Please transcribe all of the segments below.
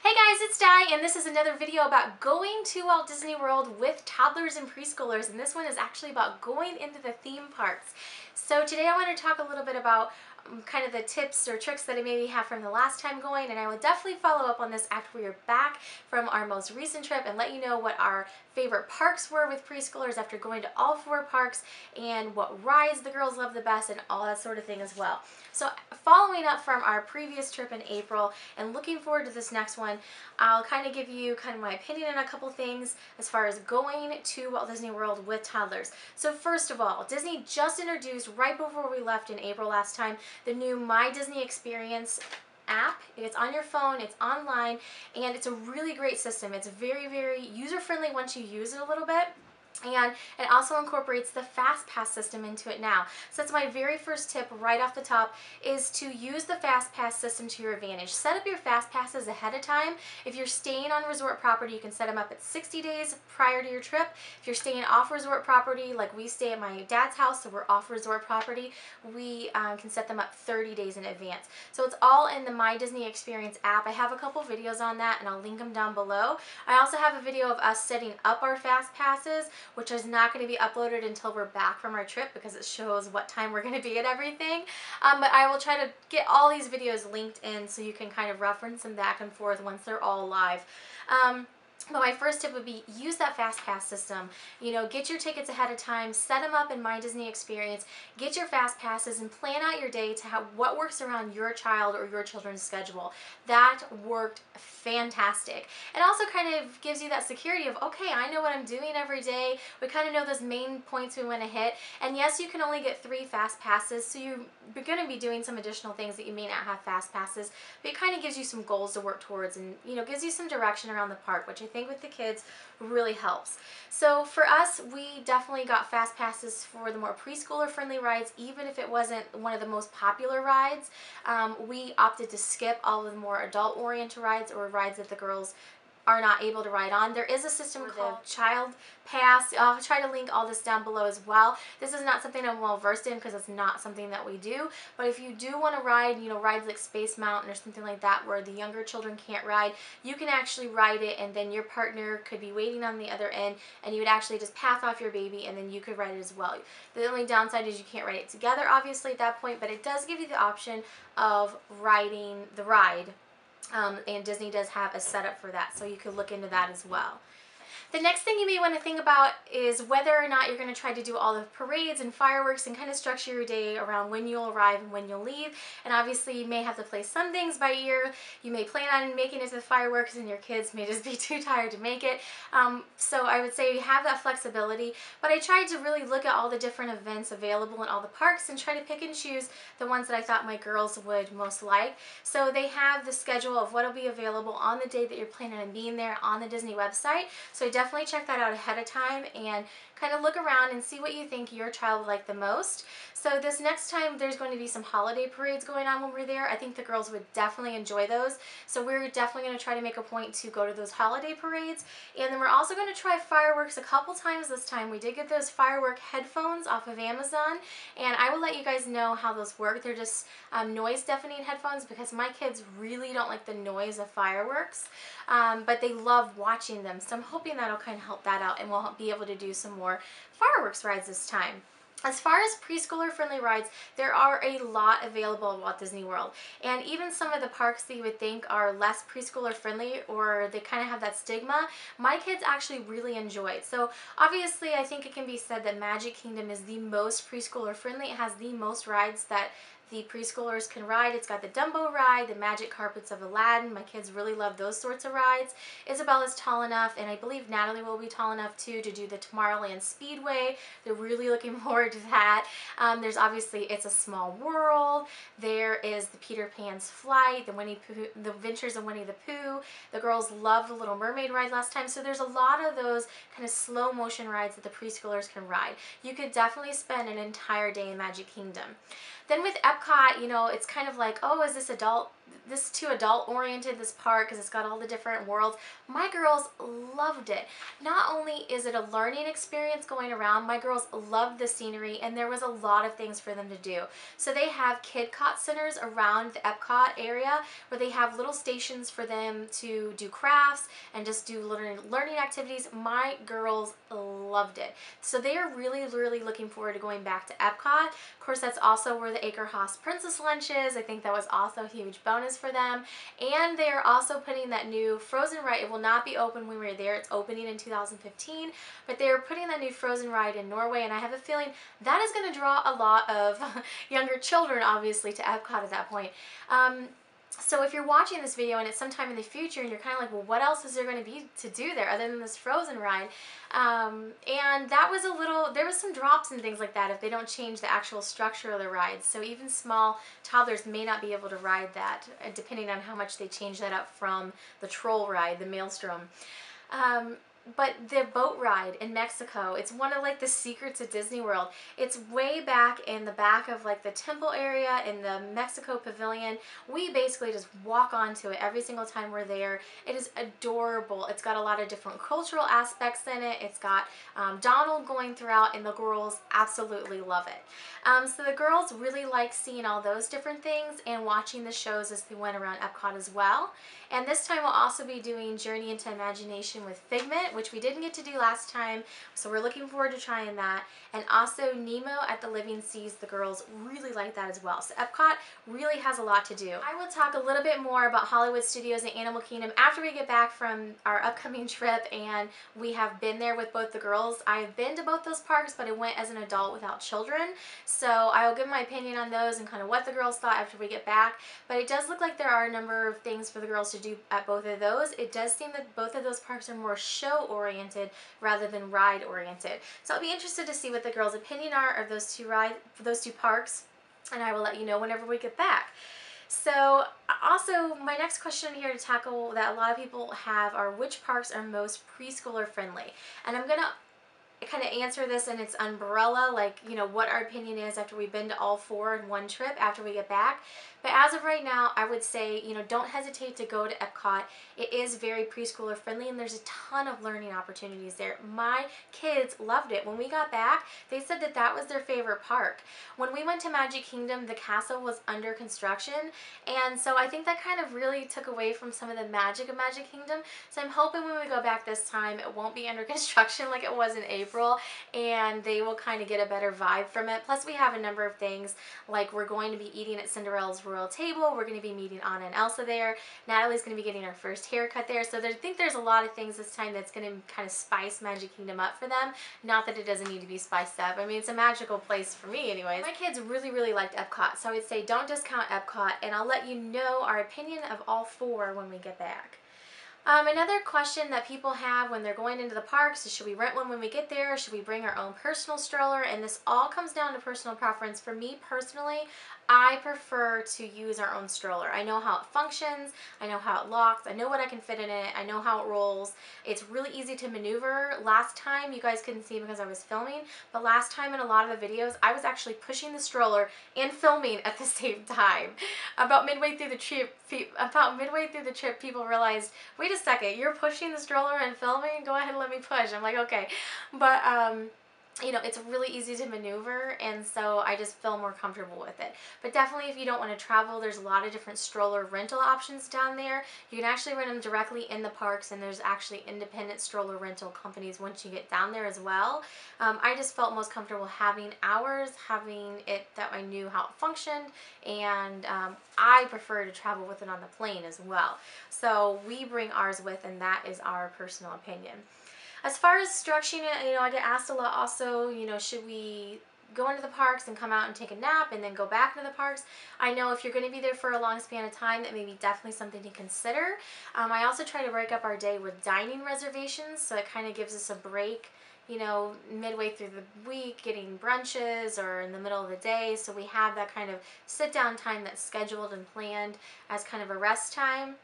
Hey guys, it's Di, and this is another video about going to Walt Disney World with toddlers and preschoolers, and this one is actually about going into the theme parks. So today I want to talk a little bit about kind of the tips or tricks that I maybe have from the last time going, and I will definitely follow up on this after we are back from our most recent trip and let you know what our favorite parks were with preschoolers after going to all 4 parks and what rides the girls love the best and all that sort of thing as well. So following up from our previous trip in April and looking forward to this next one, I'll kind of give you kind of my opinion on a couple things as far as going to Walt Disney World with toddlers. So first of all, Disney just introduced right before we left in April last time the new My Disney Experience app. It's on your phone, it's online, and it's a really great system. It's very, very user-friendly once you use it a little bit. And it also incorporates the Fast Pass system into it now. So that's my very first tip right off the top, is to use the Fast Pass system to your advantage. Set up your Fast Passes ahead of time. If you're staying on resort property, you can set them up at 60 days prior to your trip. If you're staying off resort property, like we stay at my dad's house, so we're off resort property, we can set them up 30 days in advance. So it's all in the My Disney Experience app. I have a couple videos on that, and I'll link them down below. I also have a video of us setting up our Fast Passes, which is not going to be uploaded until we're back from our trip because it shows what time we're going to be at everything. But I will try to get all these videos linked in so you can kind of reference them back and forth once they're all live. But my first tip would be use that Fast Pass system. You know, get your tickets ahead of time, set them up in My Disney Experience, get your Fast Passes, and plan out your day to have what works around your child or your children's schedule. That worked fantastic. It also kind of gives you that security of, okay, I know what I'm doing every day. We kind of know those main points we want to hit. And yes, you can only get 3 Fast Passes, so you're going to be doing some additional things that you may not have Fast Passes, but it kind of gives you some goals to work towards and, you know, gives you some direction around the park, which I think with the kids really helps. So for us, we definitely got Fast Passes for the more preschooler friendly rides, even if it wasn't one of the most popular rides. We opted to skip all of the more adult oriented rides or rides that the girls are not able to ride on. There is a system called Child Pass. I'll try to link all this down below as well. This is not something I'm well versed in because it's not something that we do, but if you do want to ride, you know, rides like Space Mountain or something like that where the younger children can't ride, you can actually ride it, and then your partner could be waiting on the other end, and you would actually just pass off your baby and then you could ride it as well. The only downside is you can't ride it together obviously at that point, but it does give you the option of riding the ride. And Disney does have a setup for that, so you could look into that as well. The next thing you may want to think about is whether or not you're going to try to do all the parades and fireworks and kind of structure your day around when you'll arrive and when you'll leave. And obviously you may have to play some things by ear. You may plan on making it to the fireworks and your kids may just be too tired to make it. So I would say you have that flexibility, but I tried to really look at all the different events available in all the parks and try to pick and choose the ones that I thought my girls would most like. So they have the schedule of what will be available on the day that you're planning on being there on the Disney website. So I definitely check that out ahead of time and kind of look around and see what you think your child would like the most. So this next time there's going to be some holiday parades going on when we're there. I think the girls would definitely enjoy those. So we're definitely going to try to make a point to go to those holiday parades. And then we're also going to try fireworks a couple times this time. We did get those firework headphones off of Amazon, and I will let you guys know how those work. They're just noise deafening headphones because my kids really don't like the noise of fireworks, but they love watching them. So I'm hoping that'll kind of help that out and we'll be able to do some more fireworks rides this time. As far as preschooler friendly rides, there are a lot available at Walt Disney World, and even some of the parks that you would think are less preschooler friendly or they kind of have that stigma, my kids actually really enjoyed. So obviously I think it can be said that Magic Kingdom is the most preschooler friendly. It has the most rides that the preschoolers can ride. It's got the Dumbo ride, the Magic Carpets of Aladdin. My kids really love those sorts of rides. Isabella's tall enough, and I believe Natalie will be tall enough too to do the Tomorrowland Speedway. They're really looking forward to that. There's obviously It's a Small World. There is the Peter Pan's Flight, the Adventures of Winnie the Pooh. The girls loved the Little Mermaid ride last time, so there's a lot of those kind of slow motion rides that the preschoolers can ride. You could definitely spend an entire day in Magic Kingdom. Then with EPCOT, you know, it's kind of like, oh, is this this is too adult oriented, this park, because it's got all the different worlds. My girls loved it. Not only is it a learning experience going around, my girls loved the scenery, and there was a lot of things for them to do. So they have KidCot centers around the EPCOT area where they have little stations for them to do crafts and just do learning activities. My girls loved it. So they are really, really looking forward to going back to EPCOT. Of course, that's also where the Acre House Princess Lunch is. I think that was also a huge bonus for them. And they are also putting that new Frozen ride. It will not be open when we're there. It's opening in 2015. But they are putting that new Frozen ride in Norway, and I have a feeling that is going to draw a lot of younger children, obviously, to EPCOT at that point. So if you're watching this video and it's sometime in the future and you're kind of like, well, what else is there going to be to do there other than this Frozen ride? And that was there was some drops and things like that if they don't change the actual structure of the rides. So even small toddlers may not be able to ride that, depending on how much they change that up from the troll ride, the Maelstrom. But the boat ride in Mexico, it's one of like the secrets of Disney World. It's way back in the back of like the temple area in the Mexico pavilion. We basically just walk onto it every single time we're there. It is adorable. It's got a lot of different cultural aspects in it. It's got Donald going throughout, and the girls absolutely love it. So the girls really like seeing all those different things and watching the shows as they went around EPCOT as well. And this time we'll also be doing Journey into Imagination with Figment, which we didn't get to do last time, so we're looking forward to trying that. And also Nemo at the Living Seas, the girls really like that as well. So EPCOT really has a lot to do. I will talk a little bit more about Hollywood Studios and Animal Kingdom after we get back from our upcoming trip, and we have been there with both the girls. I've been to both those parks, but I went as an adult without children, so I will give my opinion on those and kind of what the girls thought after we get back. But it does look like there are a number of things for the girls to do at both of those. It does seem that both of those parks are more show oriented rather than ride oriented. So I'll be interested to see what the girls' opinion are of those two parks, and I will let you know whenever we get back. So also my next question here to tackle that a lot of people have are which parks are most preschooler friendly, and I'm gonna kind of answer this in its umbrella, like, you know, what our opinion is after we've been to all four in one trip after we get back. But as of right now, I would say, you know, don't hesitate to go to EPCOT. It is very preschooler friendly, and there's a ton of learning opportunities there. My kids loved it. When we got back, they said that that was their favorite park. When we went to Magic Kingdom, the castle was under construction, and so I think that kind of really took away from some of the magic of Magic Kingdom. So I'm hoping when we go back this time, it won't be under construction like it was in April, and they will kind of get a better vibe from it. Plus, we have a number of things, like we're going to be eating at Cinderella's Royal Table. We're going to be meeting Anna and Elsa there. Natalie's going to be getting her first haircut there. So I think there's a lot of things this time that's going to kind of spice Magic Kingdom up for them. Not that it doesn't need to be spiced up. I mean, it's a magical place for me anyways. My kids really, really liked EPCOT, so I would say don't discount EPCOT, and I'll let you know our opinion of all four when we get back. Another question that people have when they're going into the parks is, should we rent one when we get there, or should we bring our own personal stroller? And this all comes down to personal preference. For me personally, I prefer to use our own stroller. I know how it functions, I know how it locks, I know what I can fit in it, I know how it rolls. It's really easy to maneuver. Last time, you guys couldn't see because I was filming, but last time in a lot of the videos, I was actually pushing the stroller and filming at the same time. About midway through the trip, people realized, wait a second, you're pushing the stroller and filming? Go ahead and let me push. I'm like, okay. But you know, it's really easy to maneuver, and so I just feel more comfortable with it. But definitely, if you don't want to travel, there's a lot of different stroller rental options down there. You can actually rent them directly in the parks, and there's actually independent stroller rental companies once you get down there as well. I just felt most comfortable having ours, having it that I knew how it functioned, and I prefer to travel with it on the plane as well. So we bring ours with, and that is our personal opinion. As far as structuring it, you know, I get asked a lot also, you know, should we go into the parks and come out and take a nap and then go back into the parks? I know if you're going to be there for a long span of time, that may be definitely something to consider. I also try to break up our day with dining reservations, so it kind of gives us a break, you know, midway through the week, getting brunches or in the middle of the day, so we have that kind of sit-down time that's scheduled and planned as kind of a rest time.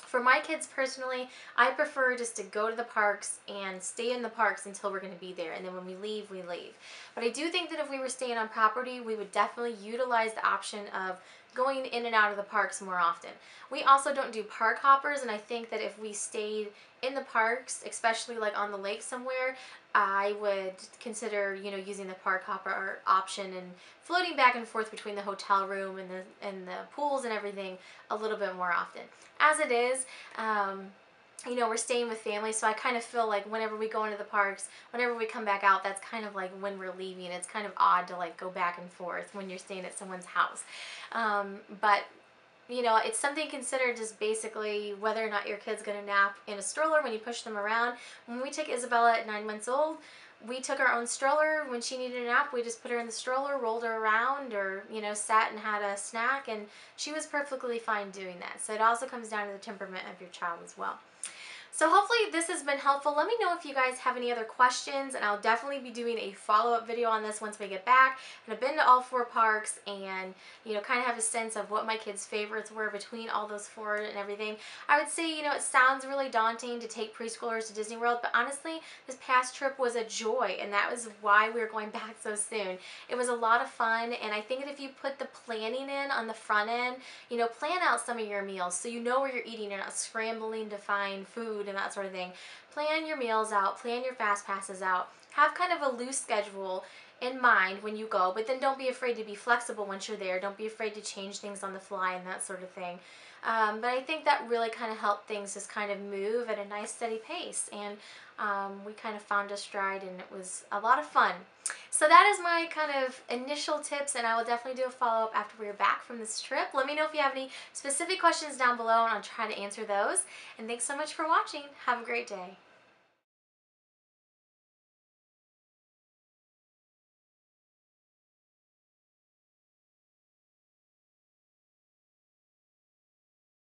For my kids personally, I prefer just to go to the parks and stay in the parks until we're going to be there, and then when we leave, we leave. But I do think that if we were staying on property, we would definitely utilize the option of going in and out of the parks more often. We also don't do park hoppers, and I think that if we stayed in the parks, especially like on the lake somewhere, I would consider, you know, using the park hopper option and floating back and forth between the hotel room and the pools and everything a little bit more often. As it is, you know, we're staying with family, so I kind of feel like whenever we go into the parks, whenever we come back out, that's kind of like when we're leaving. It's kind of odd to like go back and forth when you're staying at someone's house. But you know, it's something considered, just basically whether or not your kid's going to nap in a stroller when you push them around. When we took Isabella at 9 months old, we took our own stroller. When she needed a nap, we just put her in the stroller, rolled her around, or, you know, sat and had a snack, and she was perfectly fine doing that. So it also comes down to the temperament of your child as well. So hopefully this has been helpful. Let me know if you guys have any other questions, and I'll definitely be doing a follow-up video on this once we get back. And I've been to all 4 parks and, you know, kind of have a sense of what my kids' favorites were between all those 4 and everything. I would say, you know, it sounds really daunting to take preschoolers to Disney World, but honestly, this past trip was a joy, and that was why we were going back so soon. It was a lot of fun, and I think that if you put the planning in on the front end, you know, plan out some of your meals so you know where you're eating. You're not scrambling to find food and that sort of thing. Plan your meals out, plan your fast passes out, have kind of a loose schedule in mind when you go, but then don't be afraid to be flexible once you're there. Don't be afraid to change things on the fly and that sort of thing. But I think that really kind of helped things just kind of move at a nice steady pace, and we kind of found a stride, and it was a lot of fun. So that is my kind of initial tips, and I will definitely do a follow-up after we're back from this trip. Let me know if you have any specific questions down below, and I'll try to answer those. And thanks so much for watching. Have a great day.